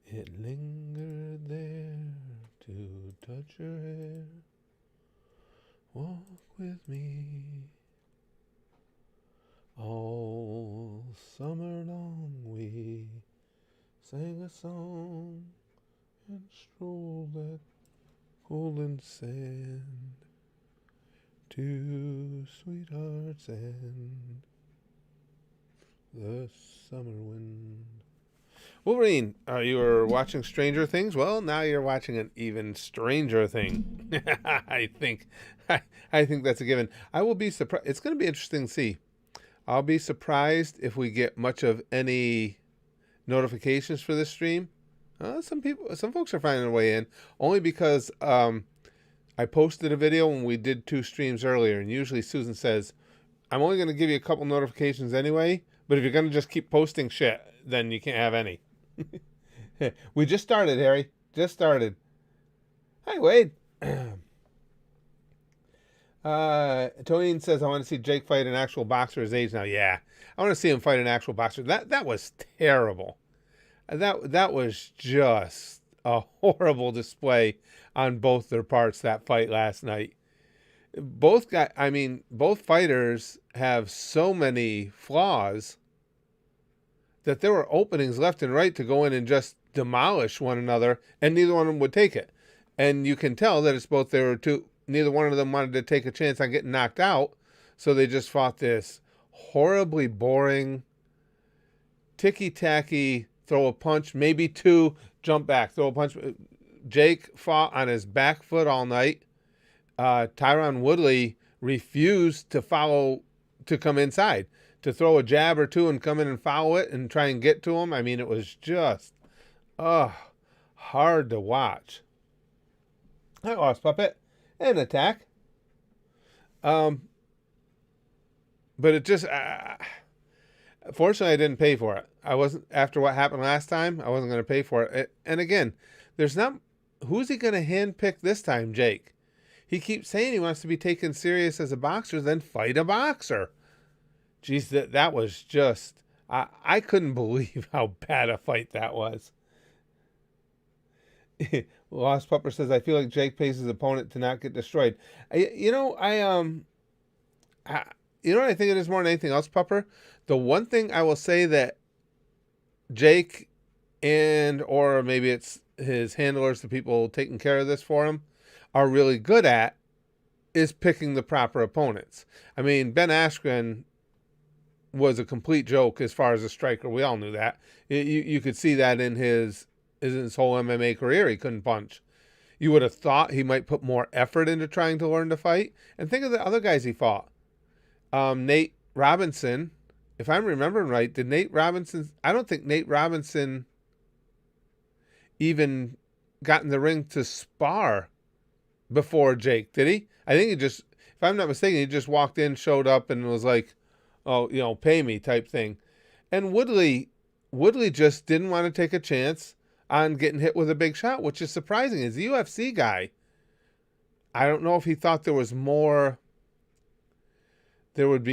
It lingered there to touch your hair. Walk with me all summer long. We sang a song and strolled that golden sand to sweetheart's end. The summer wind. Wolverine, you were watching Stranger Things. Well, now you're watching an even stranger thing. I think, I think that's a given. I will be surprised. It's going to be interesting to see. I'll be surprised if we get much of any notifications for this stream. Some folks are finding their way in, only because I posted a video when we did 2 streams earlier, and usually Susan says, "I'm only going to give you a couple notifications anyway, but if you're going to just keep posting shit, then you can't have any." We just started, Harry. Just started. Hi, Wade. Tony says, "I want to see Jake fight an actual boxer his age now." Yeah, I want to see him fight an actual boxer. That was terrible. That was just a horrible display on both their parts, that fight last night. Both fighters have so many flaws that there were openings left and right to go in and just demolish one another, and neither one of them would take it. And you can tell that it's both neither one of them wanted to take a chance on getting knocked out, so they just fought this horribly boring, ticky-tacky, throw a punch, maybe 2, jump back, throw a punch. Jake fought on his back foot all night. Tyron Woodley refused to come inside, to throw a jab or 2 and come in and follow it and try and get to him. I mean, it was just, hard to watch. Hi, Lost Puppet. And Attack. But it just, fortunately, I didn't pay for it. I wasn't, after what happened last time, I wasn't going to pay for it. And again, who's he going to handpick this time, Jake? He keeps saying he wants to be taken serious as a boxer, then fight a boxer. Jeez, that was just, I couldn't believe how bad a fight that was. Lost Pupper says, "I feel like Jake pays his opponent to not get destroyed." You know what I think it is more than anything else, Pupper? The one thing I will say that Jake or maybe it's his handlers, the people taking care of this for him, are really good at is picking the proper opponents. I mean, Ben Askren was a complete joke as far as a striker. We all knew that. You could see that in his whole MMA career. He couldn't punch. You would have thought he might put more effort into trying to learn to fight. And think of the other guys he fought. Nate Robinson, if I'm remembering right, I don't think Nate Robinson even got in the ring to spar before Jake, did he? I think if I'm not mistaken, he just walked in, showed up, and was like, "Oh, pay me," type thing. And Woodley just didn't want to take a chance on getting hit with a big shot, which is surprising. As a UFC guy, I don't know if he thought there was more. It would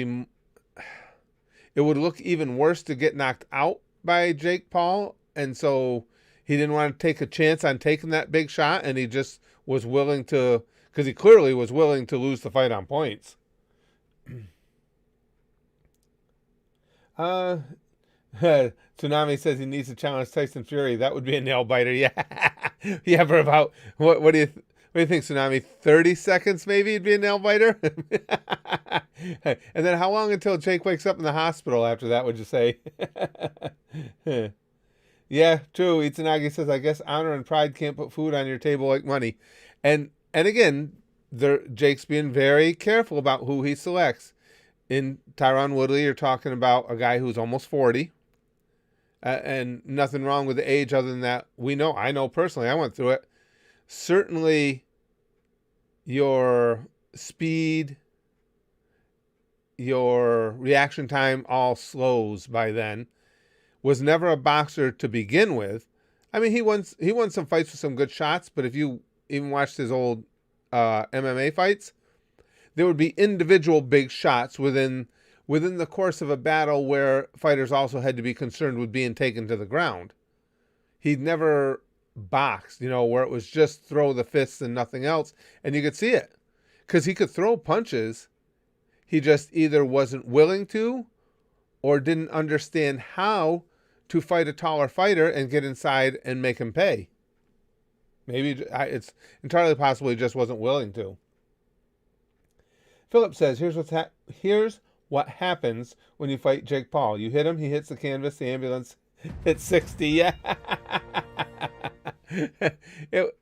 look even worse to get knocked out by Jake Paul, and so he didn't want to take a chance on taking that big shot, and he just was willing to, because he clearly was willing to lose the fight on points. Tsunami says he needs to challenge Tyson Fury. That would be a nail biter. Yeah, yeah. For about what do you think, Tsunami? 30 seconds, maybe it'd be a nail biter. And then how long until Jake wakes up in the hospital after that? Would you say? Yeah, true. Itsunagi says, "I guess honor and pride can't put food on your table like money," and again, Jake's being very careful about who he selects. In Tyron Woodley, you're talking about a guy who's almost 40. And nothing wrong with the age other than that. I know personally, I went through it. Certainly, your speed, your reaction time all slows by then. Was never a boxer to begin with. I mean, he won some fights with some good shots, but if you even watched his old MMA fights, there would be individual big shots within the course of a battle where fighters also had to be concerned with being taken to the ground. He'd never boxed, where it was just throw the fists and nothing else. And you could see it because he could throw punches. He just either wasn't willing to or didn't understand how to fight a taller fighter and get inside and make him pay. Maybe it's entirely possible he just wasn't willing to. Philip says, here's what happens when you fight Jake Paul. You hit him, he hits the canvas, the ambulance hits 60. Yeah.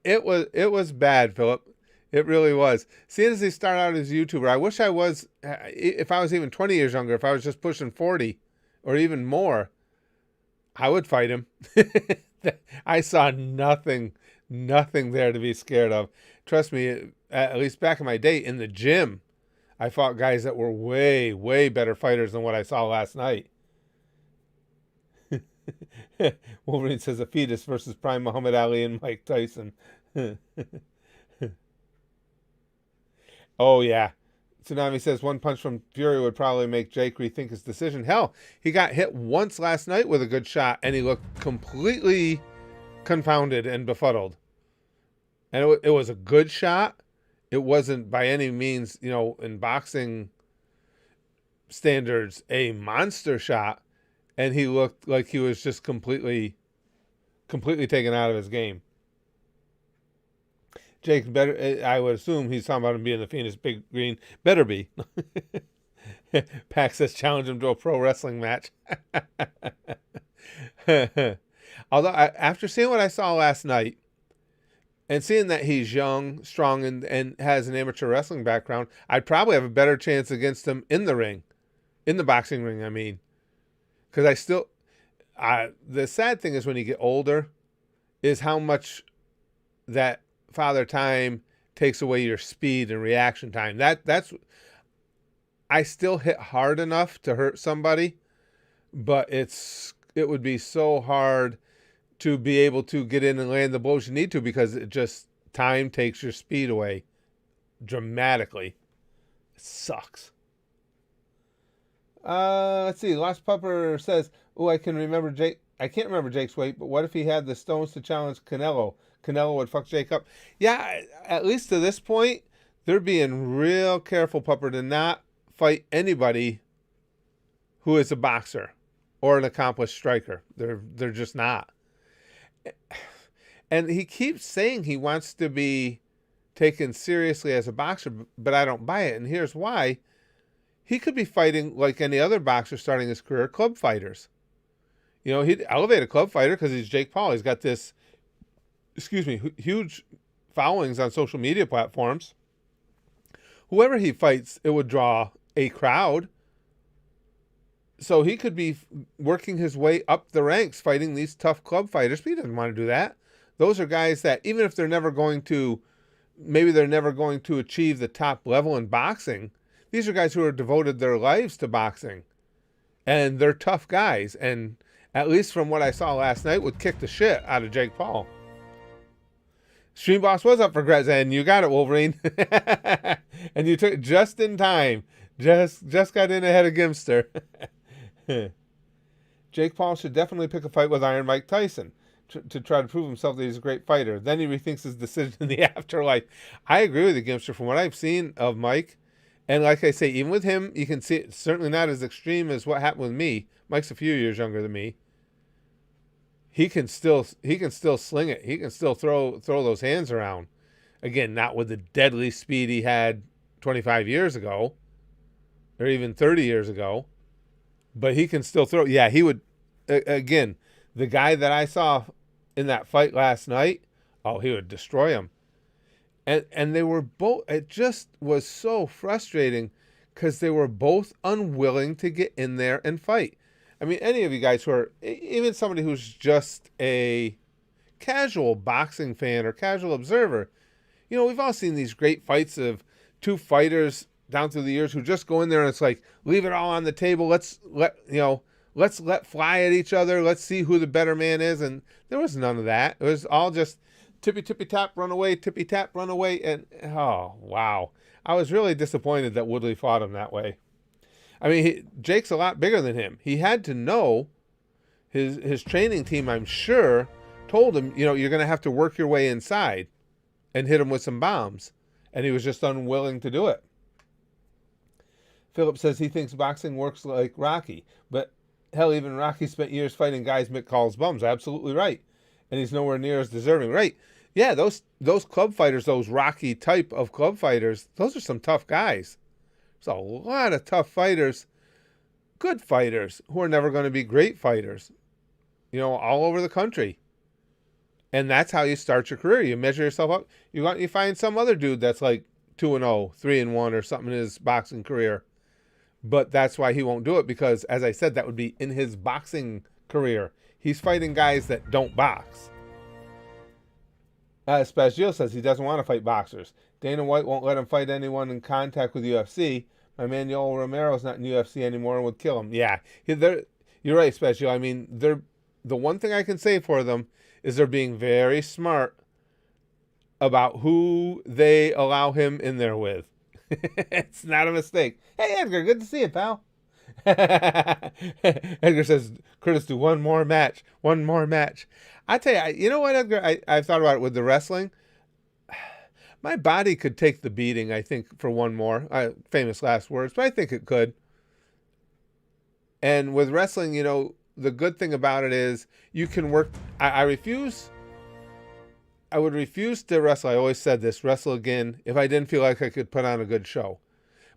It was bad, Philip. It really was. Seeing as he started out as a YouTuber, I wish I was, if I was even 20 years younger, if I was just pushing 40 or even more, I would fight him. I saw nothing there to be scared of. Trust me, at least back in my day in the gym, I fought guys that were way, way better fighters than what I saw last night. Wolverine says a fetus versus prime Muhammad Ali and Mike Tyson. Oh, yeah. Tsunami says one punch from Fury would probably make Jake rethink his decision. Hell, he got hit once last night with a good shot, and he looked completely confounded and befuddled. And it was a good shot. It wasn't by any means, in boxing standards, a monster shot. And he looked like he was just completely taken out of his game. Jake better, I would assume he's talking about him being the Phoenix Big Green. Better be. Pax says challenge him to a pro wrestling match. Although, after seeing what I saw last night, and seeing that he's young, strong, and has an amateur wrestling background, I'd probably have a better chance against him in the ring. In the boxing ring, I mean. Because I still... the sad thing is when you get older, is how much that father time takes away your speed and reaction time. That's... I still hit hard enough to hurt somebody, but it would be so hard to be able to get in and land the blows you need to, because it just, time takes your speed away dramatically. It sucks. Let's see. Lost Pupper says, "Oh, I can't remember Jake's weight, but what if he had the stones to challenge Canelo? Canelo would fuck Jake up." Yeah, at least to this point, they're being real careful, Pupper, to not fight anybody who is a boxer or an accomplished striker. They're just not. And he keeps saying he wants to be taken seriously as a boxer, but I don't buy it. And here's why. He could be fighting like any other boxer starting his career, club fighters. He'd elevate a club fighter because he's Jake Paul. He's got this, huge followings on social media platforms. Whoever he fights, it would draw a crowd. So he could be working his way up the ranks fighting these tough club fighters, but he doesn't want to do that. Those are guys that, even if they're never going to achieve the top level in boxing, these are guys who have devoted their lives to boxing. And they're tough guys. And at least from what I saw last night, would kick the shit out of Jake Paul. Stream Boss was up for Gretz, and you got it, Wolverine. And you took it just in time. Just got in ahead of Gimster. Jake Paul should definitely pick a fight with Iron Mike Tyson to try to prove himself that he's a great fighter. Then he rethinks his decision in the afterlife. I agree with you, Gimster. From what I've seen of Mike, and like I say, even with him, you can see it's certainly not as extreme as what happened with me. Mike's a few years younger than me. He can still sling it. He can still throw those hands around. Again, not with the deadly speed he had 25 years ago, or even 30 years ago. But he can still throw. Yeah, he would. Again, the guy that I saw in that fight last night, he would destroy him. And they were both. It just was so frustrating because they were both unwilling to get in there and fight. I mean, any of you guys who are, even somebody who's just a casual boxing fan or casual observer, we've all seen these great fights of two fighters down through the years who just go in there and it's like, leave it all on the table. Let's let fly at each other. Let's see who the better man is. And there was none of that. It was all just tippy tap, run away, tippy tap, run away. And oh, wow. I was really disappointed that Woodley fought him that way. I mean, Jake's a lot bigger than him. He had to know his training team, I'm sure, told him, you're going to have to work your way inside and hit him with some bombs. And he was just unwilling to do it. Philip says he thinks boxing works like Rocky. But hell, even Rocky spent years fighting guys Mick calls bums. Absolutely right. And he's nowhere near as deserving. Right. Yeah, those club fighters, those Rocky type of club fighters, those are some tough guys. There's a lot of tough fighters, good fighters, who are never going to be great fighters, all over the country. And that's how you start your career. You measure yourself up. You find some other dude that's like 2-0, 3-1 or something in his boxing career. But that's why he won't do it, because, as I said, that would be in his boxing career. He's fighting guys that don't box. Spazio says he doesn't want to fight boxers. Dana White won't let him fight anyone in contact with UFC. My man Yoel Romero's not in UFC anymore and would kill him. Yeah, you're right, Spazio. I mean, the one thing I can say for them is they're being very smart about who they allow him in there with. It's not a mistake. Hey, Edgar, good to see you, pal. Edgar says, Curtis, do one more match. One more match. I tell you, you know what, Edgar? I've thought about it with the wrestling. My body could take the beating, I think, for one more. Famous last words, but I think it could. And with wrestling, the good thing about it is you can work. I would refuse to wrestle. I always said this, wrestle again, if I didn't feel like I could put on a good show.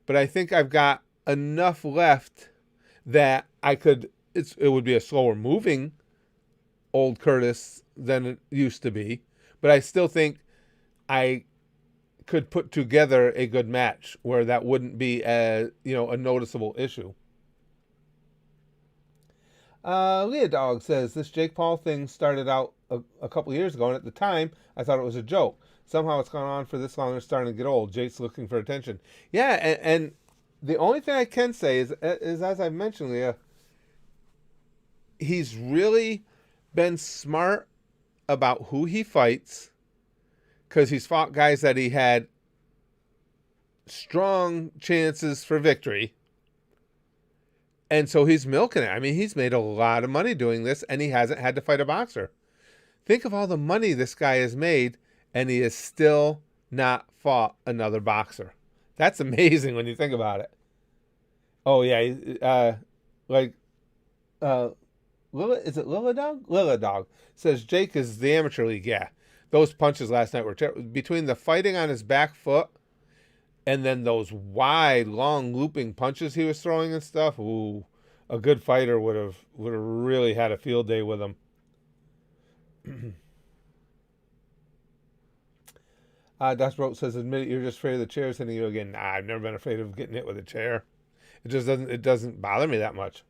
But I think I've got enough left that I could, it would be a slower moving old Curtis than it used to be. But I still think I could put together a good match where that wouldn't be a noticeable issue. Leah Dog says, this Jake Paul thing started out a couple of years ago, and at the time, I thought it was a joke. Somehow it's gone on for this long and it's starting to get old. Jake's looking for attention. Yeah, and the only thing I can say is as I mentioned, Leah, he's really been smart about who he fights, because he's fought guys that he had strong chances for victory. And so he's milking it. I mean, he's made a lot of money doing this, and he hasn't had to fight a boxer. Think of all the money this guy has made, and he has still not fought another boxer. That's amazing when you think about it. Oh, yeah. Is it Lilla Dog? Lilla Dog says Jake is the amateur league. Yeah. Those punches last night were terrible. Between the fighting on his back foot and then those wide, long, looping punches he was throwing and stuff, ooh, a good fighter would have really had a field day with him. Desperate says, admit it, you're just afraid of the chairs hitting you again. Nah, I've never been afraid of getting hit with a chair. It doesn't bother me that much.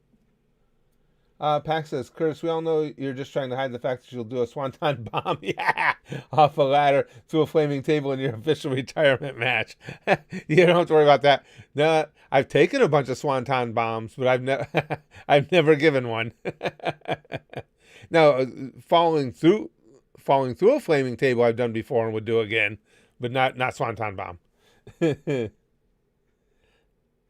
Pac says, Curtis, we all know you're just trying to hide the fact that you'll do a swanton bomb, yeah, off a ladder to a flaming table in your official retirement match. You don't have to worry about that. No, I've taken a bunch of swanton bombs, but I've never given one. Now, falling through a flaming table I've done before and would do again, but not swanton bomb.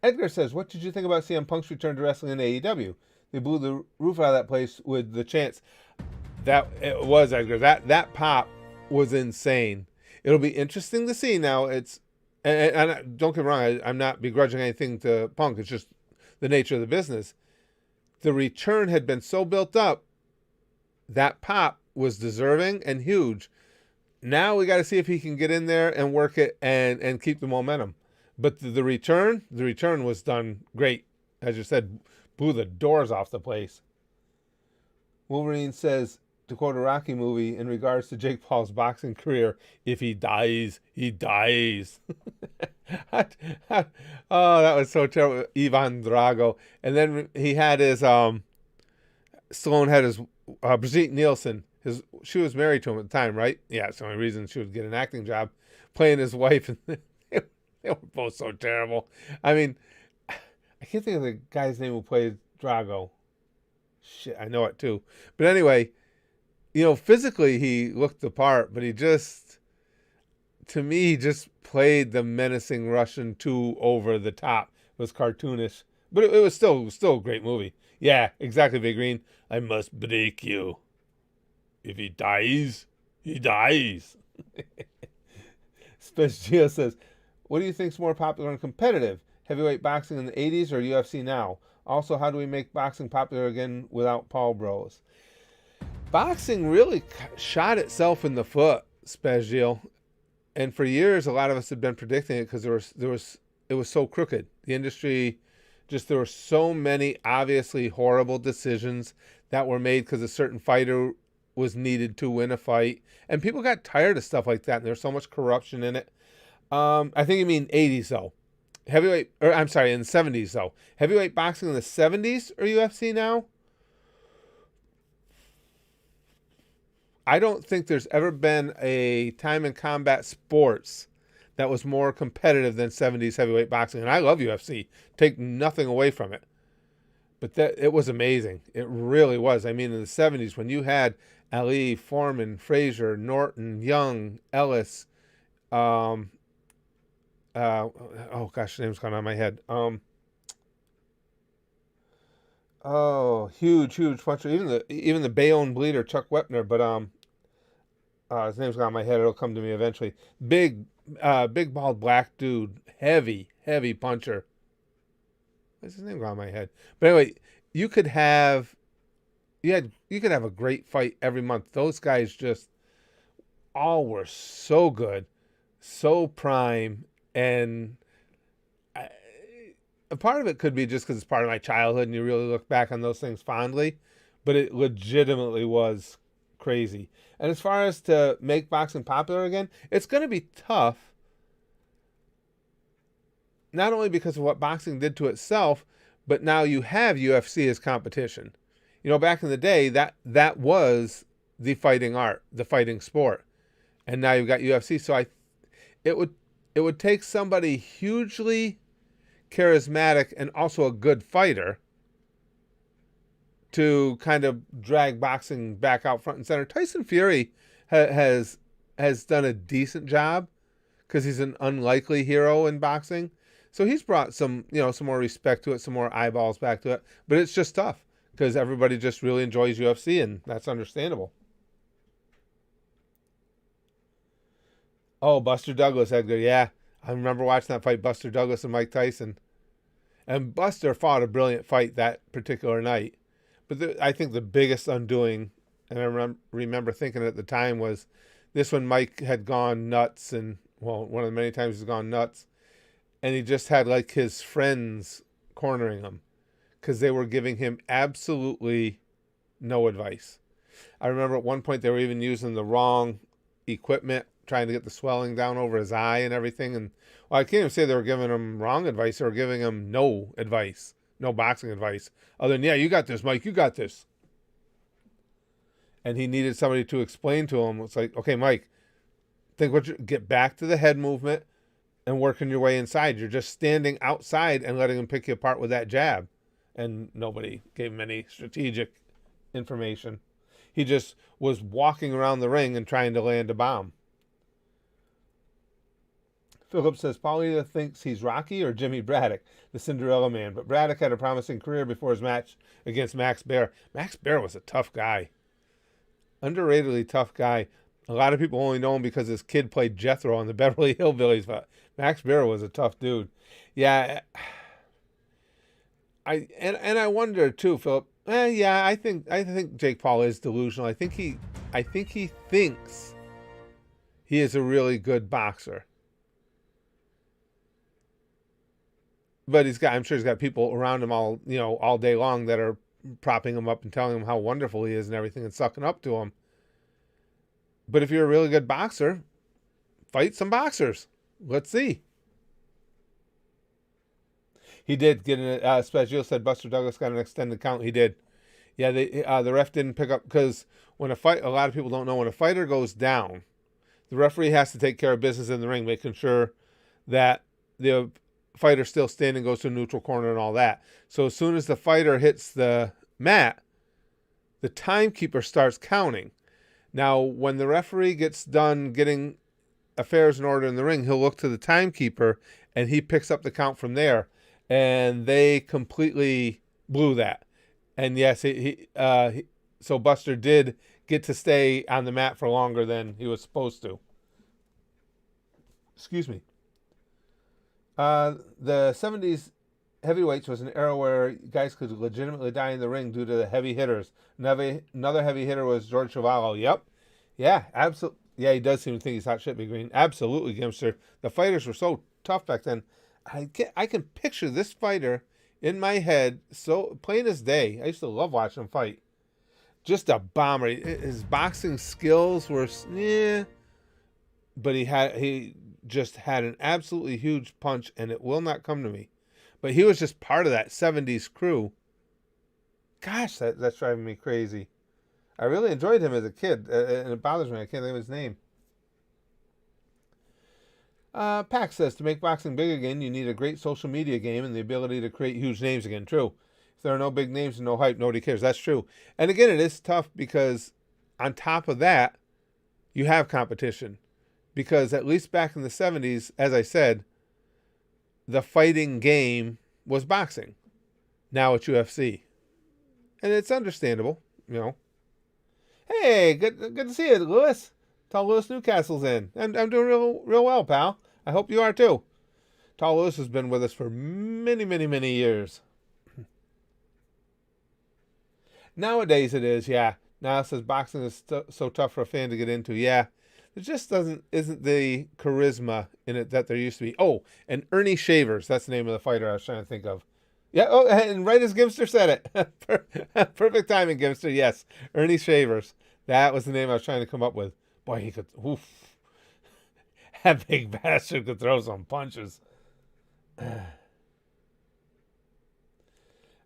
Edgar says, what did you think about CM Punk's return to wrestling in AEW? They blew the roof out of that place with the chance. That it was, Edgar. That pop was insane. It'll be interesting to see now. And don't get me wrong, I'm not begrudging anything to Punk. It's just the nature of the business. The return had been so built up. That pop was deserving and huge. Now we got to see if he can get in there and work it and keep the momentum. But the return was done great. As you said, blew the doors off the place. Wolverine says, to quote a Rocky movie in regards to Jake Paul's boxing career, if he dies, he dies. Oh, that was so terrible. Ivan Drago. And then he had his, Stallone had his, Brigitte Nielsen. She was married to him at the time, right? Yeah, it's the only reason she would get an acting job, playing his wife. And they were both so terrible. I mean, I can't think of the guy's name who played Drago. Shit, I know it too. But anyway, physically he looked the part, but to me, he just played the menacing Russian too over the top. It was cartoonish, but it was still a great movie. Yeah, exactly, Big Green. I must break you. If he dies, he dies. Special says, what do you think is more popular and competitive? Heavyweight boxing in the 80s or UFC now? Also, how do we make boxing popular again without Paul Bros? Boxing really shot itself in the foot, Special. And for years, a lot of us had been predicting it because it was so crooked. The industry, just there were so many obviously horrible decisions that were made because a certain fighter was needed to win a fight, and people got tired of stuff like that. And there's so much corruption in it. I think you mean 80s though. Heavyweight, or I'm sorry, in the 70s though. Heavyweight boxing in the 70s or UFC now? I don't think there's ever been a time in combat sports that was more competitive than 70s heavyweight boxing. And I love UFC. Take nothing away from it. But it was amazing. It really was. I mean, in the 70s, when you had Ali, Foreman, Frazier, Norton, Young, Ellis, oh gosh, the name's gone on my head. Huge puncher. Even the Bayonne bleeder, Chuck Wepner, but his name's gone on my head. It'll come to me eventually. Big bald black dude, heavy puncher. What's his name gone on my head? But anyway, you could have a great fight every month. Those guys just all were so good, so prime, and a part of it could be just because it's part of my childhood and you really look back on those things fondly, but it legitimately was crazy. And as far as to make boxing popular again, it's going to be tough, not only because of what boxing did to itself, but now you have UFC as competition. You know, back in the day, that was the fighting art, the fighting sport. And now you've got UFC. So it would take somebody hugely charismatic and also a good fighter to kind of drag boxing back out front and center. Tyson Fury has done a decent job because he's an unlikely hero in boxing. So he's brought some more respect to it, some more eyeballs back to it. But it's just tough because everybody just really enjoys UFC, and that's understandable. Oh, Buster Douglas, Edgar. Yeah, I remember watching that fight, Buster Douglas and Mike Tyson. And Buster fought a brilliant fight that particular night. But I think the biggest undoing, and I remember thinking at the time, was this when Mike had gone nuts, and, well, one of the many times he's gone nuts, and he just had, like, his friends cornering him because they were giving him absolutely no advice. I remember at one point they were even using the wrong equipment, trying to get the swelling down over his eye and everything. And, well, I can't even say they were giving him wrong advice. They were giving him no advice, no boxing advice, other than, yeah, you got this, Mike, you got this. And he needed somebody to explain to him. It's like, okay, Mike, get back to the head movement and working your way inside. You're just standing outside and letting him pick you apart with that jab. And nobody gave him any strategic information. He just was walking around the ring and trying to land a bomb. Philip says, Paul either thinks he's Rocky or Jimmy Braddock, the Cinderella Man. But Braddock had a promising career before his match against Max Baer. Max Baer was a tough guy. Underratedly tough guy. A lot of people only know him because his kid played Jethro on the Beverly Hillbillies, but Max Baer was a tough dude. Yeah, I wonder too, Philip. Yeah, I think Jake Paul is delusional. I think he thinks he is a really good boxer. But I'm sure he's got people around him all day long that are propping him up and telling him how wonderful he is and everything and sucking up to him. But if you're a really good boxer, fight some boxers. Let's see. He did get an Special said Buster Douglas got an extended count. He did. Yeah, the ref didn't pick up because when a lot of people don't know, when a fighter goes down, the referee has to take care of business in the ring, making sure that the fighter still standing, goes to a neutral corner and all that. So as soon as the fighter hits the mat, the timekeeper starts counting. Now, when the referee gets done getting affairs in order in the ring, he'll look to the timekeeper and he picks up the count from there. And they completely blew that. And yes, so Buster did get to stay on the mat for longer than he was supposed to. Excuse me. The 70s heavyweights was an era where guys could legitimately die in the ring due to the heavy hitters. Another heavy hitter was George Chuvalo. Yep. Yeah, absolutely. Yeah, he does seem to think he's hot shit, Big Green. Absolutely, Gimster. The fighters were so tough back then. I can picture this fighter in my head so plain as day. I used to love watching him fight. Just a bomber. His boxing skills were, yeah, but he just had an absolutely huge punch, and it will not come to me. But he was just part of that 70s crew. Gosh, that's driving me crazy. I really enjoyed him as a kid, and it bothers me. I can't think of his name. Pack says, to make boxing big again, you need a great social media game and the ability to create huge names again. True. If there are no big names and no hype, nobody cares. That's true. And again, it is tough because on top of that, you have competition. Because at least back in the 70s, as I said, the fighting game was boxing. Now it's UFC. And it's understandable, you know. Hey, good to see you, Lewis. Tall Lewis Newcastle's in. I'm doing real well, pal. I hope you are too. Tall Lewis has been with us for many, many, many years. Nowadays it is, yeah. Now it says boxing is so tough for a fan to get into. Yeah. There just isn't the charisma in it that there used to be. Oh, and Ernie Shavers. That's the name of the fighter I was trying to think of. Yeah, oh, and right as Gimster said it. Perfect timing, Gimster. Yes, Ernie Shavers. That was the name I was trying to come up with. Boy, he could, oof. That big bastard could throw some punches.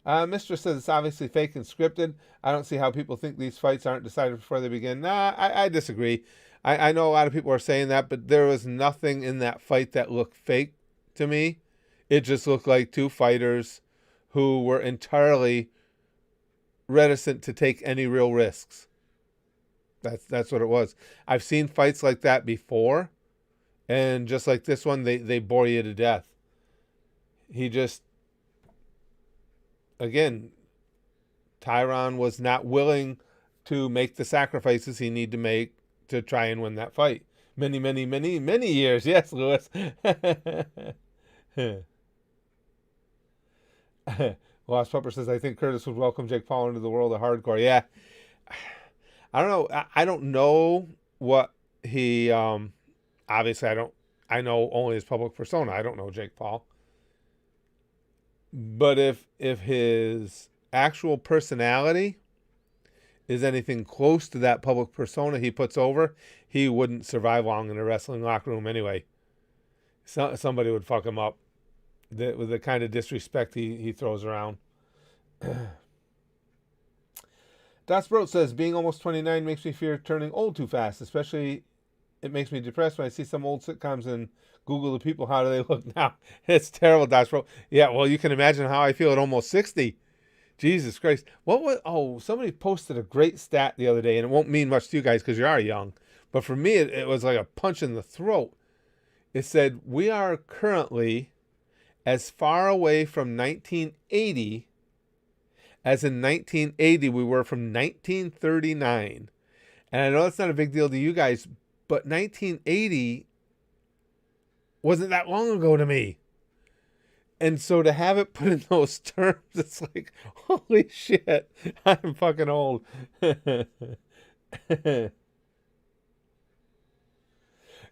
Mistress says it's obviously fake and scripted. I don't see how people think these fights aren't decided before they begin. Nah, I disagree. I know a lot of people are saying that, but there was nothing in that fight that looked fake to me. It just looked like two fighters who were entirely reticent to take any real risks. That's what it was. I've seen fights like that before, and just like this one, they bore you to death. He just, again, Tyron was not willing to make the sacrifices he needed to make to try and win that fight. Many, many, many, many years. Yes, Lewis. Lost Pupper says, I think Curtis would welcome Jake Paul into the world of hardcore. Yeah. I don't know. I don't know what he, obviously I know only his public persona. I don't know Jake Paul. But if his actual personality is anything close to that public persona he puts over, he wouldn't survive long in a wrestling locker room anyway. Somebody would fuck him up with the kind of disrespect he throws around. Dasbrot says, being almost 29 makes me fear turning old too fast. Especially, it makes me depressed when I see some old sitcoms and Google the people, how do they look now? It's terrible, Dasbrot. Yeah, well, you can imagine how I feel at almost 60. Jesus Christ. Somebody posted a great stat the other day, and it won't mean much to you guys because you are young. But for me, it was like a punch in the throat. It said, we are currently as far away from 1980 as in 1980 we were from 1939. And I know that's not a big deal to you guys, but 1980 wasn't that long ago to me. And so to have it put in those terms, it's like, holy shit, I'm fucking old.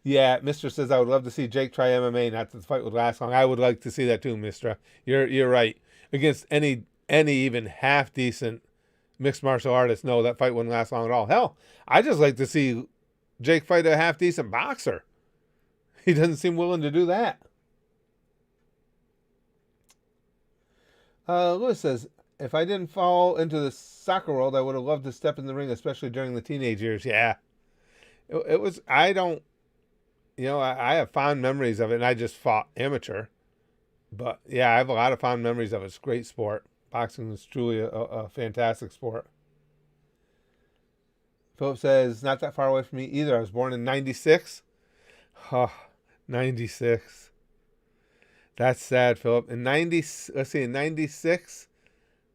Yeah, Mr. says, I would love to see Jake try MMA, not that the fight would last long. I would like to see that too, Mr. You're right. Against any even half decent mixed martial artist, no, that fight wouldn't last long at all. Hell, I just like to see Jake fight a half decent boxer. He doesn't seem willing to do that. Lewis says, if I didn't fall into the soccer world, I would have loved to step in the ring, especially during the teenage years. Yeah. It was, I have fond memories of it, and I just fought amateur. But, yeah, I have a lot of fond memories of it. It's a great sport. Boxing is truly a fantastic sport. Philip says, not that far away from me either. I was born in 96. Oh, 96. That's sad, Philip. In 96,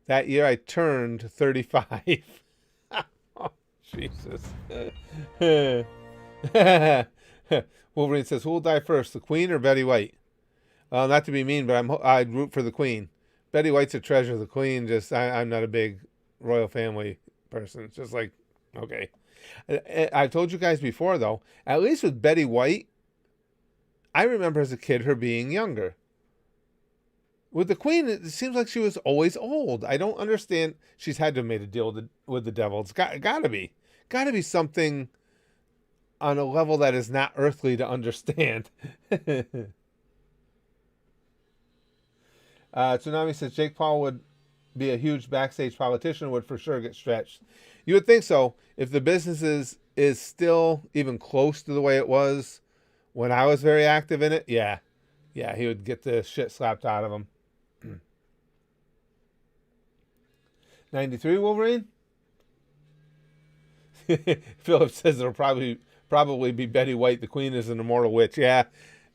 that year I turned 35. Oh, Jesus. Wolverine says, "Who will die first, the Queen or Betty White?" Not to be mean, but I'd root for the Queen. Betty White's a treasure. The Queen, I'm not a big royal family person. It's just like, okay. I've told you guys before, though, at least with Betty White, I remember as a kid her being younger. With the Queen, it seems like she was always old. I don't understand. She's had to have made a deal with the devil. It's gotta be. Gotta be something on a level that is not earthly to understand. Tsunami says Jake Paul would be a huge backstage politician, would for sure get stretched. You would think so. If the business is still even close to the way it was when I was very active in it, yeah, he would get the shit slapped out of him. 93 Wolverine? Philip says it'll probably be Betty White. The Queen is an immortal witch. Yeah,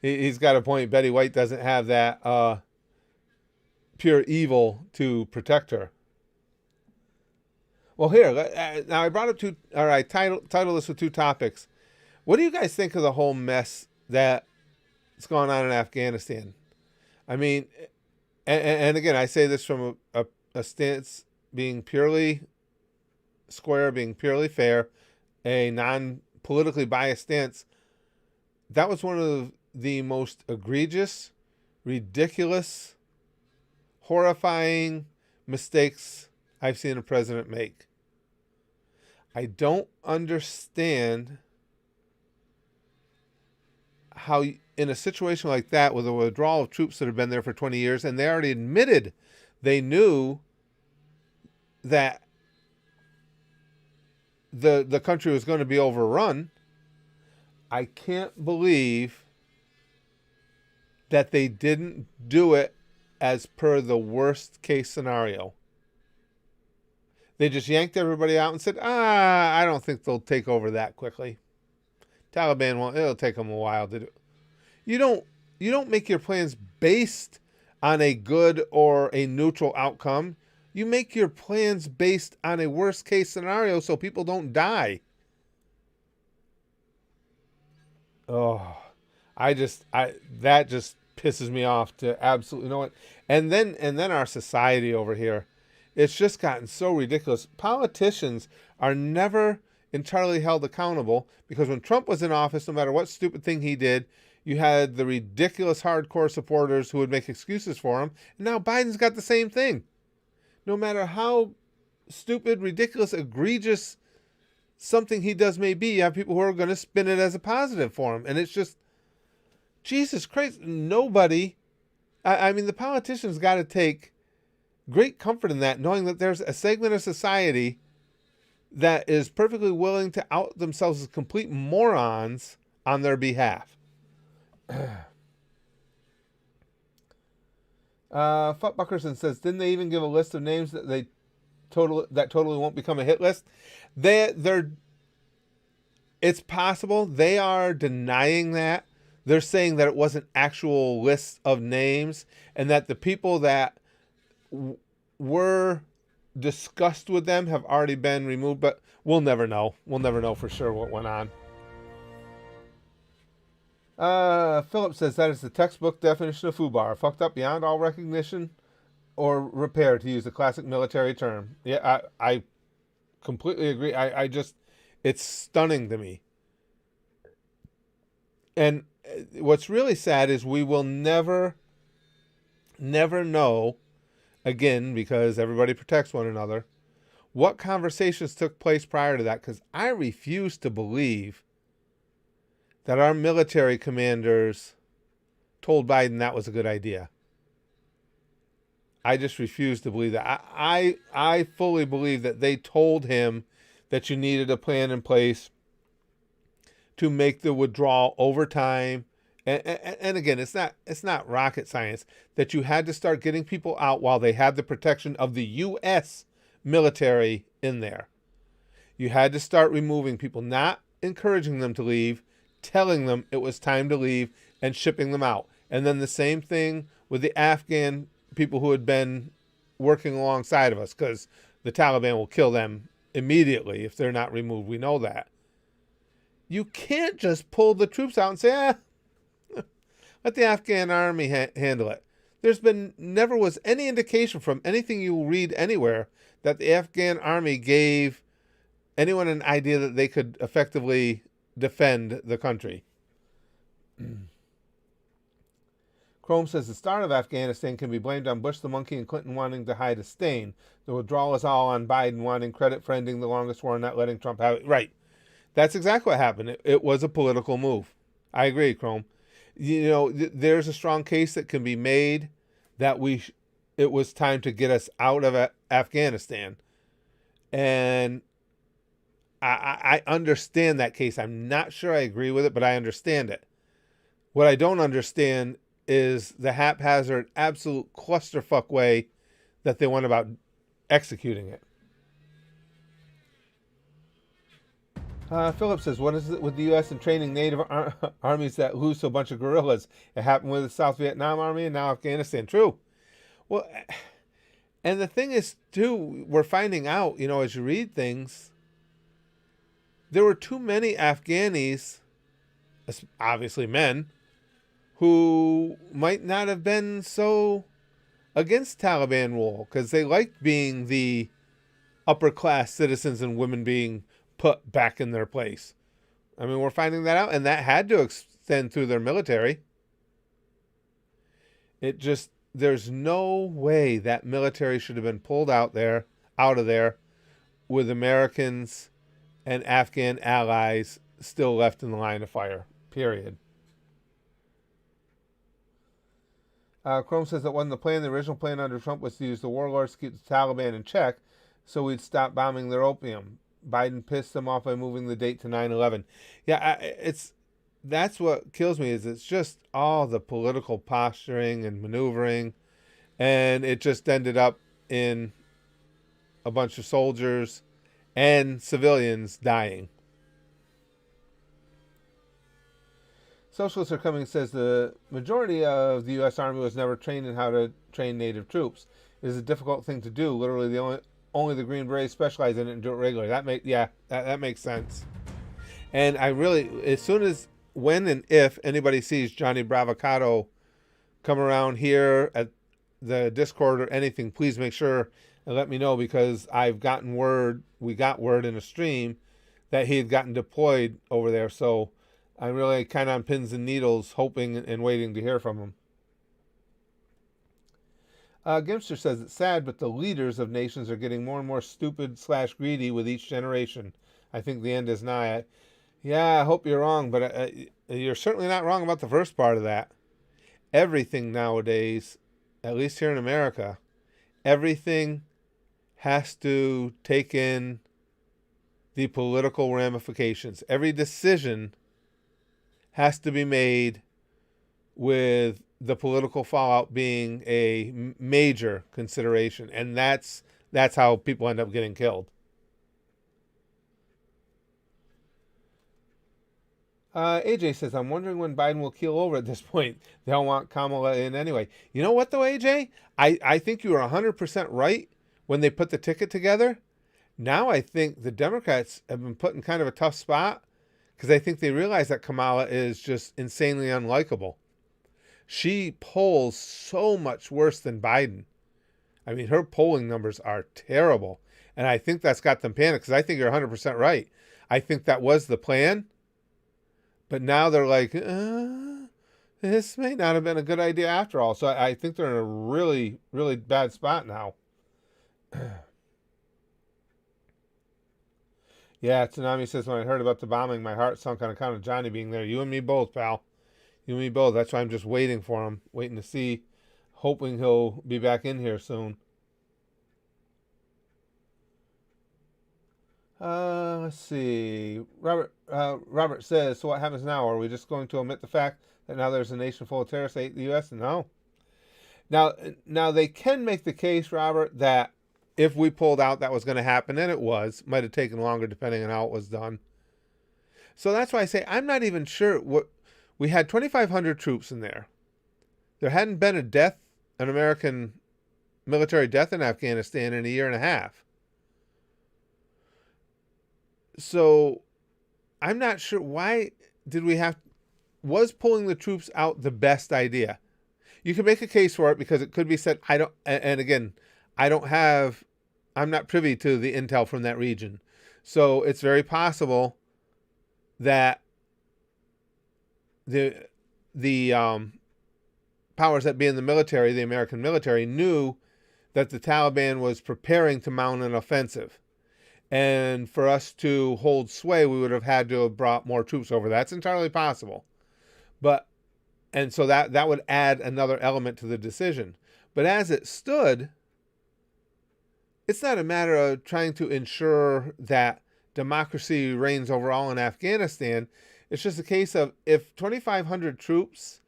he's got a point. Betty White doesn't have that pure evil to protect her. Well, here, now I brought up I title this with two topics. What do you guys think of the whole mess that's going on in Afghanistan? I mean, and again, I say this from a stance being purely square, being purely fair, a non-politically biased stance. That was one of the most egregious, ridiculous, horrifying mistakes I've seen a president make. I don't understand how, in a situation like that, with a withdrawal of troops that have been there for 20 years, and they already admitted they knew that the country was going to be overrun, I can't believe that they didn't do it as per the worst case scenario. They just yanked everybody out and said, I don't think they'll take over that quickly. Taliban won't, it'll take them a while to do. You don't make your plans based on a good or a neutral outcome. You make your plans based on a worst case scenario so people don't die. Oh, that just pisses me off to absolutely know it. And then our society over here, it's just gotten so ridiculous. Politicians are never entirely held accountable, because when Trump was in office, no matter what stupid thing he did, you had the ridiculous hardcore supporters who would make excuses for him. And now Biden's got the same thing. No matter how stupid, ridiculous, egregious something he does may be, you have people who are going to spin it as a positive for him. And it's just, Jesus Christ, nobody, I mean, the politicians got to take great comfort in that, knowing that there's a segment of society that is perfectly willing to out themselves as complete morons on their behalf. Futbuckerson says, didn't they even give a list of names that totally won't become a hit list? It's possible. They are denying that. They're saying that it wasn't actual lists of names, and that the people that were discussed with them have already been removed, but we'll never know. We'll never know for sure what went on. Philip says that is the textbook definition of FUBAR, fucked up beyond all recognition or repair, to use a classic military term. Yeah, I completely agree. I just, it's stunning to me. And what's really sad is we will never know, again, because everybody protects one another, what conversations took place prior to that, because I refuse to believe that our military commanders told Biden that was a good idea. I just refuse to believe that. I fully believe that they told him that you needed a plan in place to make the withdrawal over time. And again, it's not rocket science, that you had to start getting people out while they had the protection of the U.S. military in there. You had to start removing people, not encouraging them to leave, telling them it was time to leave and shipping them out. And then the same thing with the Afghan people who had been working alongside of us, because the Taliban will kill them immediately if they're not removed. We know that. You can't just pull the troops out and say, let the Afghan army handle it. Never was any indication from anything you read anywhere that the Afghan army gave anyone an idea that they could effectively defend the country. Chrome says the start of Afghanistan can be blamed on Bush the monkey and Clinton wanting to hide a stain. The withdrawal is all on Biden wanting credit for ending the longest war and not letting Trump have it. Right. That's exactly what happened. It was a political move. I agree, Chrome. There's a strong case that can be made that it was time to get us out of Afghanistan. And I understand that case. I'm not sure I agree with it, but I understand it. What I don't understand is the haphazard, absolute clusterfuck way that they went about executing it. Philip says, what is it with the U.S. and training native armies that lose to a bunch of guerrillas? It happened with the South Vietnam Army and now Afghanistan. True. Well, and the thing is, too, we're finding out, as you read things, there were too many Afghanis, obviously men, who might not have been so against Taliban rule because they liked being the upper class citizens and women being put back in their place. I mean, we're finding that out, and that had to extend through their military. There's no way that military should have been pulled out of there with Americans and Afghan allies still left in the line of fire, period. Chrome says that wasn't the plan. The original plan under Trump was to use the warlords to keep the Taliban in check so we'd stop bombing their opium. Biden pissed them off by moving the date to 9/11. Yeah, that's what kills me is it's just all the political posturing and maneuvering, and it just ended up in a bunch of soldiers and civilians dying. Socialists Are Coming says the majority of the U.S. Army was never trained in how to train native troops. It is a difficult thing to do. Literally, only the Green Berets specialize in it and do it regularly. That makes sense. And I really, as soon as, when and if anybody sees Johnny Bravocato come around here at the Discord or anything, please make sure and let me know, because we got word in a stream that he had gotten deployed over there. So I'm really kind of on pins and needles, hoping and waiting to hear from him. Gimster says it's sad, but the leaders of nations are getting more and more stupid / greedy with each generation. I think the end is nigh. I hope you're wrong, but you're certainly not wrong about the first part of that. Everything nowadays, at least here in America, everything has to take in the political ramifications. Every decision has to be made with the political fallout being a major consideration, and that's how people end up getting killed. AJ says, I'm wondering when Biden will keel over at this point. They don't want Kamala in anyway. You know what, though, AJ? I think you were 100% right when they put the ticket together. Now I think the Democrats have been put in kind of a tough spot because I think they realize that Kamala is just insanely unlikable. She polls so much worse than Biden. I mean, her polling numbers are terrible. And I think that's got them panicked, because I think you're 100% right. I think that was the plan. But now they're like, this may not have been a good idea after all. So I think they're in a really, really bad spot now. Yeah, Tsunami says, when I heard about the bombing, my heart sunk on account of Johnny being there. You and me both, pal. You and me both. That's why I'm just waiting for him. Waiting to see. Hoping he'll be back in here soon. Let's see. Robert says, so what happens now? Are we just going to omit the fact that now there's a nation full of terrorists hate the U.S.? No. Now they can make the case, Robert, that if we pulled out, that was going to happen, and it was. Might have taken longer depending on how it was done. So that's why I say I'm not even sure what. We had 2,500 troops in there. There hadn't been an American military death in Afghanistan in a year and a half. So I'm not sure why did we have was pulling the troops out the best idea. You can make a case for it because it could be said I don't and again, I don't have I'm not privy to the intel from that region. So it's very possible that the powers that be in the military, the American military, knew that the Taliban was preparing to mount an offensive. And for us to hold sway, we would have had to have brought more troops over. That's entirely possible. But and so that would add another element to the decision. But as it stood, it's not a matter of trying to ensure that democracy reigns overall in Afghanistan. It's just a case of if 2,500 troops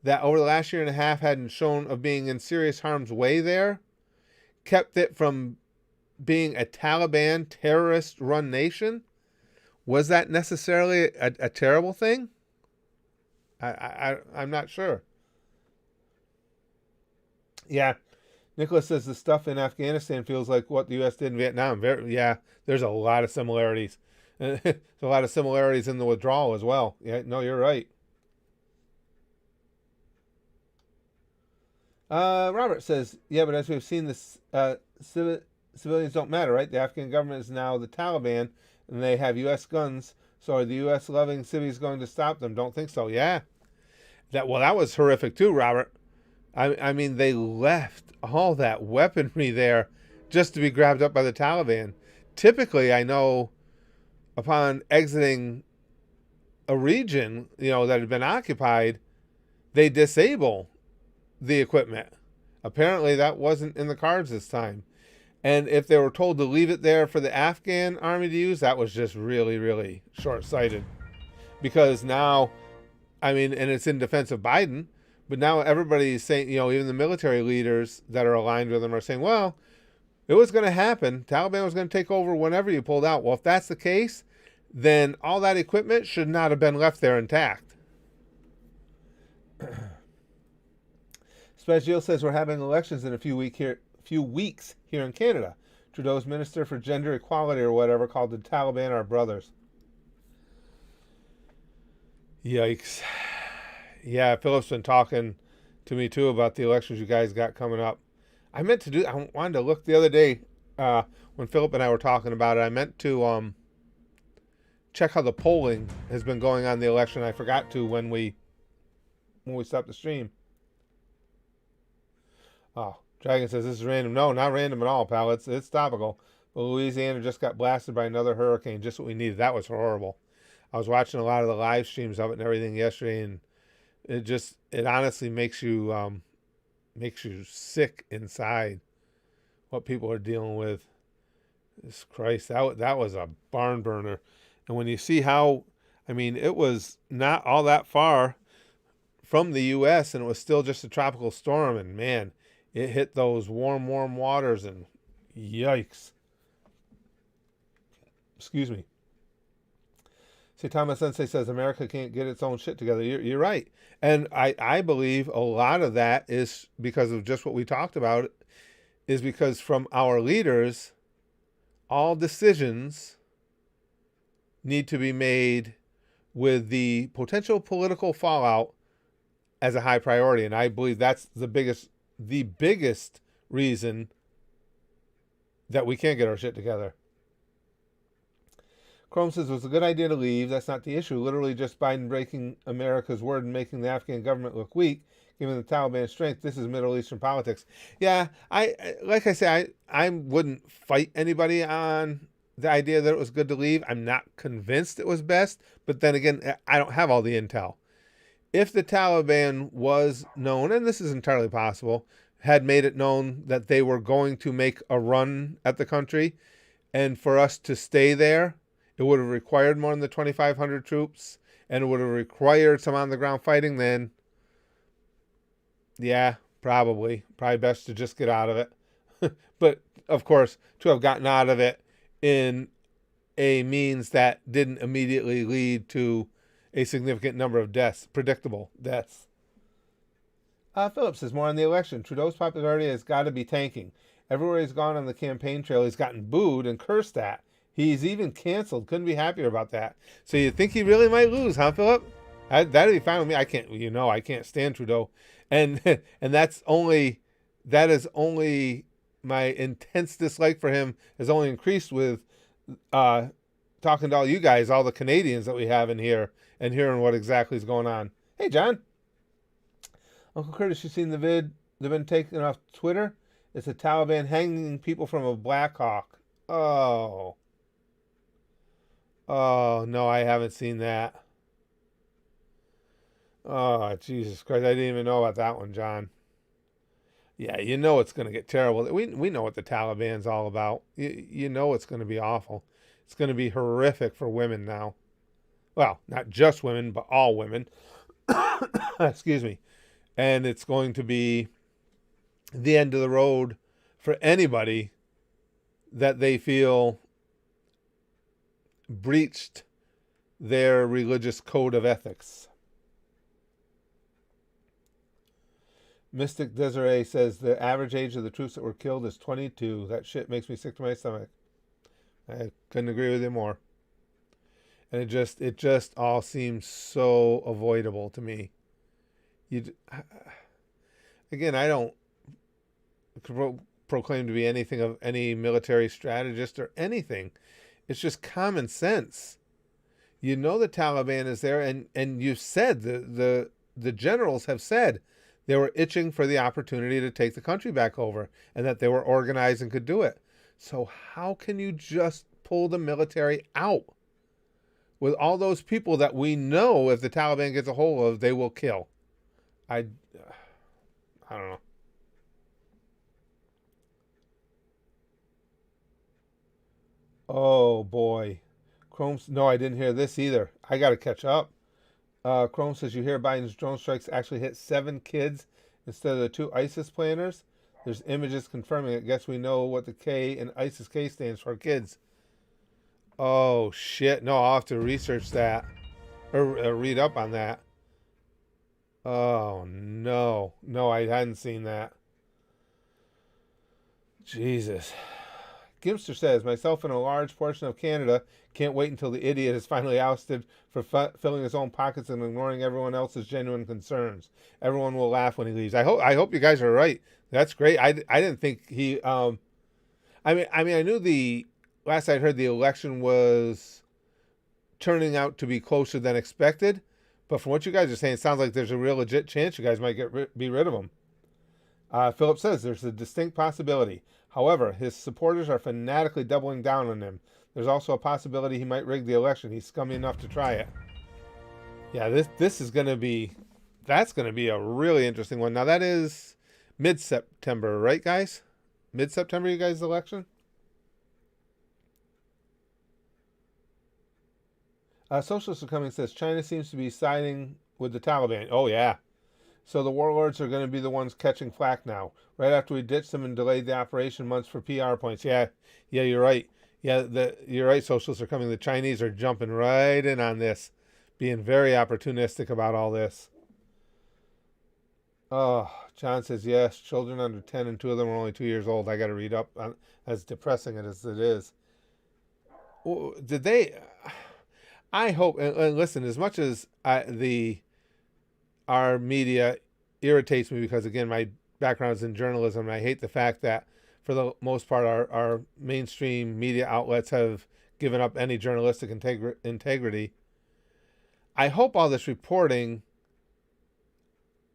that over the last year and a half hadn't shown of being in serious harm's way there, kept it from being a Taliban terrorist-run nation, was that necessarily a terrible thing? I'm not sure. Yeah, Nicholas says the stuff in Afghanistan feels like what the U.S. did in Vietnam. Yeah, there's a lot of similarities. There's a lot of similarities in the withdrawal as well. Yeah, no, you're right. Robert says, yeah, but as we've seen, this civilians don't matter, right? The Afghan government is now the Taliban, and they have U.S. guns. So are the U.S. loving civvies going to stop them? Don't think so. Yeah, that was horrific too, Robert. I mean, they left all that weaponry there just to be grabbed up by the Taliban. Typically, I know upon exiting a region, that had been occupied, they disable the equipment. Apparently, that wasn't in the cards this time. And if they were told to leave it there for the Afghan army to use, that was just really, really short-sighted. Because now, and it's in defense of Biden, but now everybody's saying, even the military leaders that are aligned with them are saying, well, it was going to happen. Taliban was going to take over whenever you pulled out. Well, if that's the case, then all that equipment should not have been left there intact. Spagio says we're having elections in a few weeks here in Canada. Trudeau's Minister for Gender Equality or whatever called the Taliban our brothers. Yikes. Yeah, Philip's been talking to me too about the elections you guys got coming up. I wanted to look the other day when Philip and I were talking about it. I meant to check how the polling has been going on the election. I forgot to when we stopped the stream. Oh, Dragon says this is random. No, not random at all, pal. It's topical. But Louisiana just got blasted by another hurricane. Just what we needed. That was horrible. I was watching a lot of the live streams of it and everything yesterday, and it honestly makes you sick inside. What people are dealing with. Jesus Christ, that was a barn burner. And when you see how, it was not all that far from the U.S. and it was still just a tropical storm, and man, it hit those warm waters, and yikes. Excuse me. See, Thomas Sensei says America can't get its own shit together. You're right. And I believe a lot of that is because of just what we talked about, is because from our leaders, all decisions need to be made with the potential political fallout as a high priority. And I believe that's the biggest reason that we can't get our shit together. Chrome says it was a good idea to leave. That's not the issue. Literally just Biden breaking America's word and making the Afghan government look weak, giving the Taliban strength. This is Middle Eastern politics. Yeah, like I say, I wouldn't fight anybody on the idea that it was good to leave. I'm not convinced it was best, but then again, I don't have all the intel. If the Taliban was known, and this is entirely possible, had made it known that they were going to make a run at the country, and for us to stay there, it would have required more than the 2,500 troops, and it would have required some on-the-ground fighting, then, yeah, probably best to just get out of it. But, of course, to have gotten out of it in a means that didn't immediately lead to a significant number of deaths, predictable deaths. Phillips says more on the election. Trudeau's popularity has got to be tanking. Everywhere he's gone on the campaign trail, he's gotten booed and cursed at. He's even canceled. Couldn't be happier about that. So you think he really might lose, huh, Philip? That'd be fine with me. I can't. I can't stand Trudeau, and and that is only my intense dislike for him has only increased with talking to all you guys, all the Canadians that we have in here, and hearing what exactly is going on. Hey, John. Uncle Curtis, you seen the vid they've been taking off Twitter? It's the Taliban hanging people from a Black Hawk. Oh. Oh, no, I haven't seen that. Oh, Jesus Christ. I didn't even know about that one, John. Yeah, it's going to get terrible. We know what the Taliban's all about. You know it's going to be awful. It's going to be horrific for women now. Well, not just women, but all women. Excuse me. And it's going to be the end of the road for anybody that they feel breached their religious code of ethics. Mystic Desiree says the average age of the troops that were killed is 22. That shit makes me sick to my stomach. I couldn't agree with you more. And it just all seems so avoidable to me. Again, I don't proclaim to be anything of any military strategist or anything. It's just common sense. The Taliban is there, and you've said the generals have said they were itching for the opportunity to take the country back over, and that they were organized and could do it. So how can you just pull the military out with all those people that we know if the Taliban gets a hold of, they will kill? I don't know. Oh boy. No, I didn't hear this either. I got to catch up. Chrome says, you hear Biden's drone strikes actually hit 7 kids instead of the 2 ISIS planners? There's images confirming it. Guess we know what the K in ISIS K stands for, kids. Oh, shit. No, I'll have to research that. Or read up on that. Oh, no. No, I hadn't seen that. Jesus. Gimster says, myself and a large portion of Canada can't wait until the idiot is finally ousted for filling his own pockets and ignoring everyone else's genuine concerns. Everyone will laugh when he leaves. I hope you guys are right. That's great. I didn't think he. I knew the last I'd heard the election was turning out to be closer than expected, but from what you guys are saying, it sounds like there's a real legit chance you guys might be rid of him. Philip says there's a distinct possibility. However, his supporters are fanatically doubling down on him. There's also a possibility he might rig the election. He's scummy enough to try it. Yeah, this is going to be, that's going to be a really interesting one. Now that is mid-September, right, guys? Mid-September, you guys' election? Socialist Becoming says China seems to be siding with the Taliban. Oh yeah. So the warlords are going to be the ones catching flack now. Right after we ditched them and delayed the operation months for PR points. Yeah, you're right. Yeah, you're right. Socialists are coming. The Chinese are jumping right in on this, being very opportunistic about all this. Oh, John says yes. Children under 10 and 2 of them are only 2 years old. I got to read up on as depressing as it is. Did they? I hope. And listen, as much as our media irritates me because, again, my background is in journalism, and I hate the fact that for the most part our mainstream media outlets have given up any journalistic integrity. I hope all this reporting,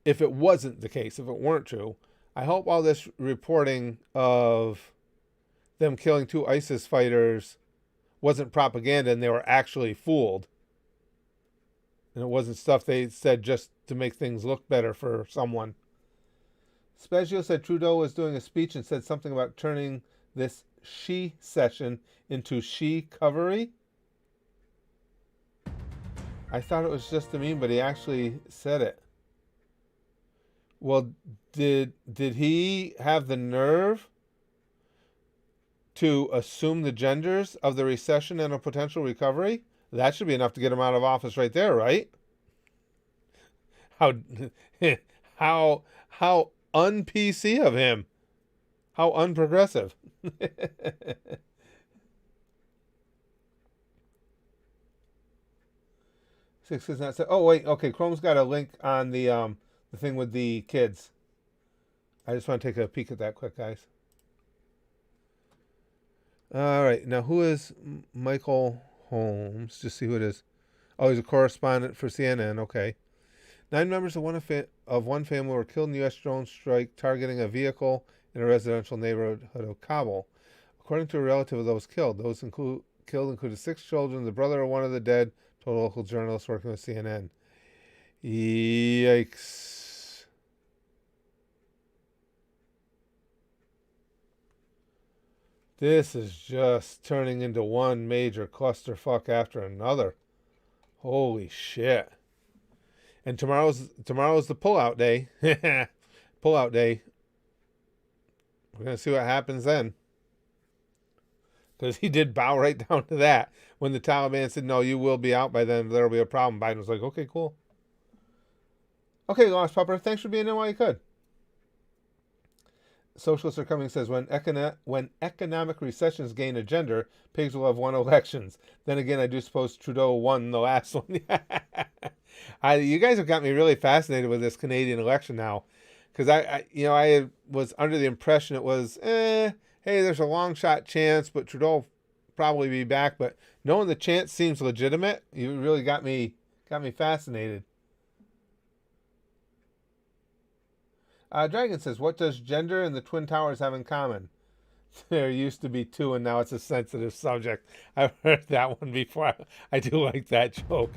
if it wasn't the case, if it weren't true, I hope all this reporting of them killing 2 ISIS fighters wasn't propaganda and they were actually fooled. And it wasn't stuff they said just to make things look better for someone. Spezio said Trudeau was doing a speech and said something about turning this she session into she covery. I thought it was just a meme, but he actually said it. Well, did he have the nerve to assume the genders of the recession and a potential recovery? That should be enough to get him out of office right there, right? How un-PC of him. How unprogressive. Six is not. Oh wait, okay. Chrome's got a link on the thing with the kids. I just want to take a peek at that quick, guys. All right, now who is Michael Holmes? Just see who it is. Oh, he's a correspondent for CNN. Okay. 9 members of one family were killed in the U.S. drone strike targeting a vehicle in a residential neighborhood of Kabul. According to a relative of those killed, killed included 6 children, the brother of one of the dead, told a local journalist working with CNN. Yikes. This is just turning into one major clusterfuck after another. Holy shit. And tomorrow's the pullout day. Pullout day. We're going to see what happens then. Because he did bow right down to that. When the Taliban said, no, you will be out by then, there'll be a problem. Biden was like, okay, cool. Okay, Lost Pupper, thanks for being in while you could. Socialists Are Coming says, when economic recessions gain a gender, pigs will have won elections. Then again, I do suppose Trudeau won the last one. You guys have got me really fascinated with this Canadian election now. Because I was under the impression it was, hey, there's a long shot chance, but Trudeau will probably be back. But knowing the chance seems legitimate, you really got me fascinated. Dragon says, what does gender and the Twin Towers have in common? There used to be 2, and now it's a sensitive subject. I've heard that one before. I do like that joke.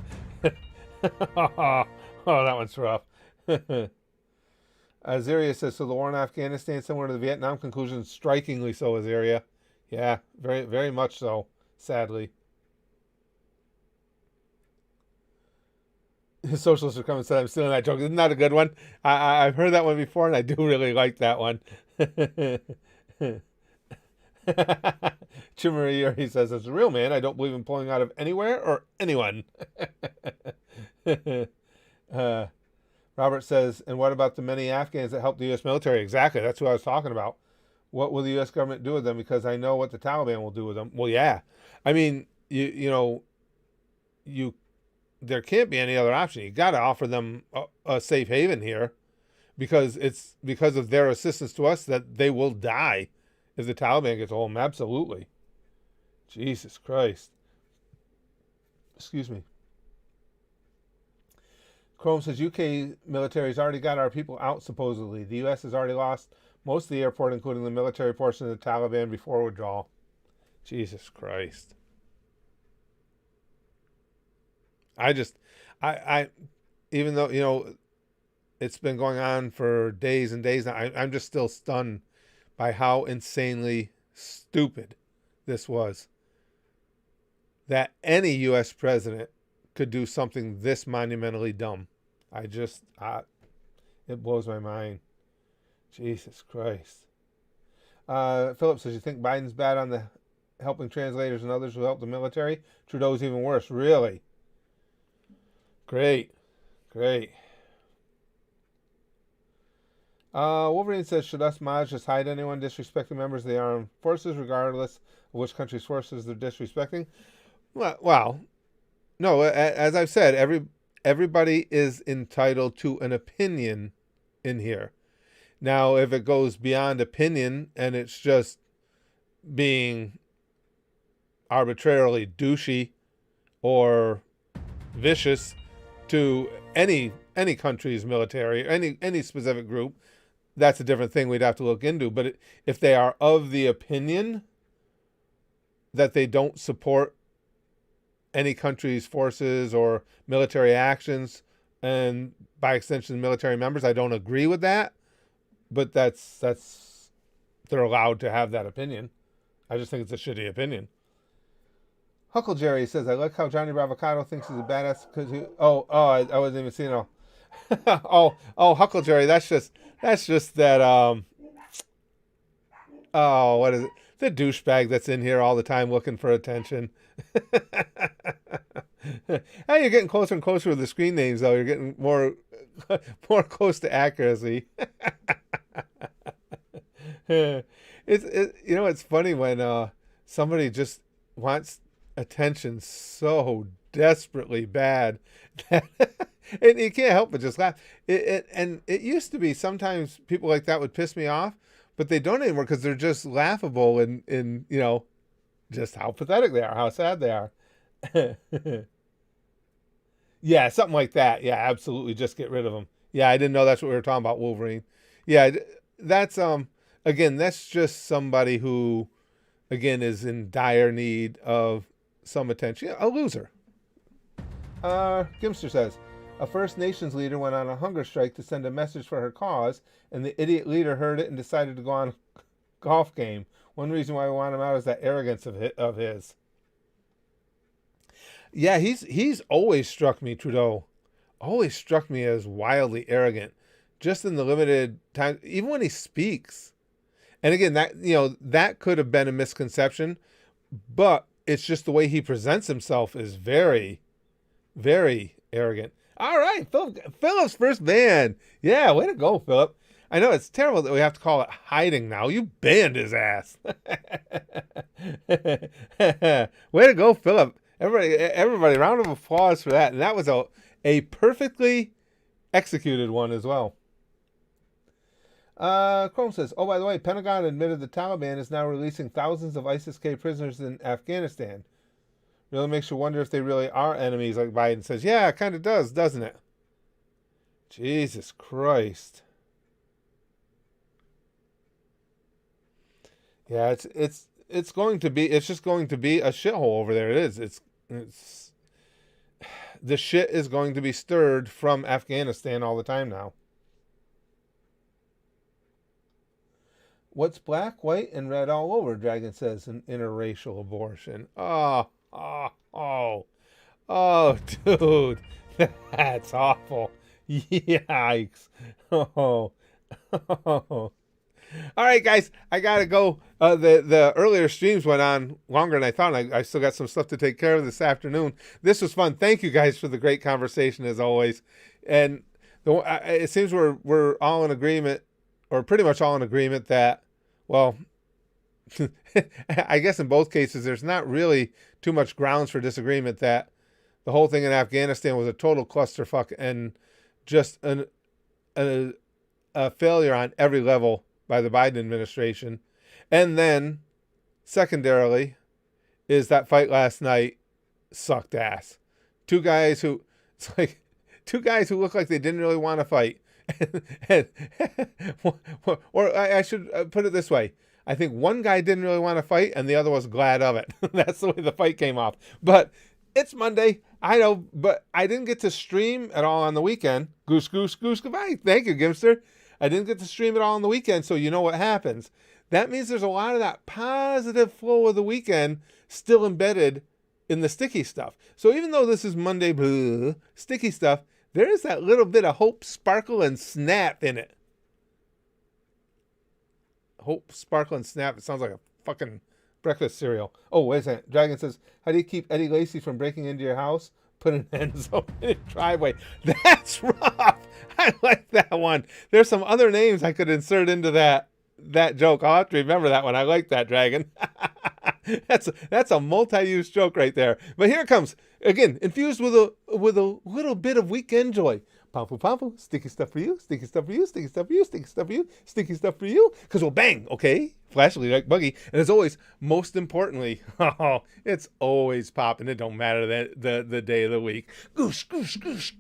Oh, that one's rough. Azaria says, so the war in Afghanistan similar to the Vietnam conclusion? Strikingly so, Azaria. Yeah, very, very much so, sadly. Socialists Are Coming and said, I'm stealing that joke. Isn't that a good one? I've heard that one before, and I do really like that one. Chimera, he says, as a real man, I don't believe in pulling out of anywhere or anyone. Robert says, and what about the many Afghans that helped the U.S. military? Exactly, that's who I was talking about. What will the U.S. government do with them? Because I know what the Taliban will do with them. Well, yeah. I mean, there can't be any other option. You got to offer them a safe haven here, because it's because of their assistance to us that they will die if the Taliban gets a hold of them. Absolutely. Jesus Christ. Excuse me. Chrome says, UK military has already got our people out, supposedly. The U.S. has already lost most of the airport, including the military portion of the Taliban before withdrawal. Jesus Christ. I even though, it's been going on for days and days now, I'm just still stunned by how insanely stupid this was. That any U.S. president could do something this monumentally dumb. It blows my mind. Jesus Christ. Philip says, you think Biden's bad on the helping translators and others who help the military? Trudeau's even worse. Really? Great. Wolverine says, should us mods just hide anyone disrespecting members of the armed forces, regardless of which country's forces they're disrespecting? Well, no, as I've said, everybody is entitled to an opinion in here. Now, if it goes beyond opinion and it's just being arbitrarily douchey or vicious to any country's military, any specific group, that's a different thing we'd have to look into. But if they are of the opinion that they don't support any country's forces or military actions, and by extension military members, I don't agree with that, but that's they're allowed to have that opinion. I just think it's a shitty opinion. Huckle Jerry says, I like how Johnny Bravocado thinks he's a badass because he... I wasn't even seeing it. Huckle Jerry, that's just that, what is it? The douchebag that's in here all the time looking for attention. Hey, you're getting closer and closer with the screen names, though. You're getting more close to accuracy. It's funny when somebody just wants attention so desperately bad. And you can't help but just laugh. And it used to be sometimes people like that would piss me off, but they don't anymore because they're just laughable and just how pathetic they are, how sad they are. Yeah, something like that. Yeah, absolutely. Just get rid of them. Yeah, I didn't know that's what we were talking about, Wolverine. Yeah, that's again, that's just somebody who again is in dire need of some attention. Yeah, a loser. Gimster says, a First Nations leader went on a hunger strike to send a message for her cause, and the idiot leader heard it and decided to go on a golf game. One reason why we want him out is that arrogance of his. Yeah, he's always struck me, Trudeau. Always struck me as wildly arrogant, just in the limited time, even when he speaks. And again, that could have been a misconception, but it's just the way he presents himself is very, very arrogant. All right, Philip's first ban. Yeah, way to go, Philip. I know it's terrible that we have to call it hiding now. You banned his ass. Way to go, Philip. Everybody, round of applause for that. And that was a perfectly executed one as well. Chrome says, oh, by the way, Pentagon admitted the Taliban is now releasing thousands of ISIS-K prisoners in Afghanistan. Really makes you wonder if they really are enemies, like Biden says. Yeah, it kind of does, doesn't it? Jesus Christ. Yeah, it's just going to be a shithole over there. It is. It's the shit is going to be stirred from Afghanistan all the time now. What's black, white, and red all over? Dragon says, an interracial abortion. Oh, dude, that's awful. Yikes. Oh. All right, guys, I gotta go. The earlier streams went on longer than I thought. I still got some stuff to take care of this afternoon. This was fun. Thank you guys for the great conversation as always. And it seems we're all in agreement, or pretty much all in agreement that, well, I guess in both cases there's not really too much grounds for disagreement that the whole thing in Afghanistan was a total clusterfuck and just a failure on every level by the Biden administration. And then, secondarily, is that fight last night sucked ass. Two guys who look like they didn't really want to fight. Or I should put it this way. I think one guy didn't really want to fight and the other was glad of it. That's the way the fight came off. But it's Monday. I know, but I didn't get to stream at all on the weekend. Goose, goodbye. Thank you, Gimster. I didn't get to stream it all on the weekend, so you know what happens. That means there's a lot of that positive flow of the weekend still embedded in the sticky stuff. So even though this is Monday, sticky stuff, there is that little bit of hope, sparkle, and snap in it. Hope, sparkle, and snap. It sounds like a fucking breakfast cereal. Oh, wait a second. Dragon says, how do you keep Eddie Lacy from breaking into your house? Put an end zone in a driveway. That's rough. I like that one. There's some other names I could insert into that joke. I'll have to remember that one. I like that, Dragon. That's a multi-use joke right there. But here it comes. Again, infused with a little bit of weekend joy. Pampu, sticky stuff for you, sticky stuff for you, sticky stuff for you, sticky stuff for you, sticky stuff for you. Because we'll bang, okay? Flashily like Buggy. And as always, most importantly, it's always popping. It don't matter the day of the week. Goose. Goose.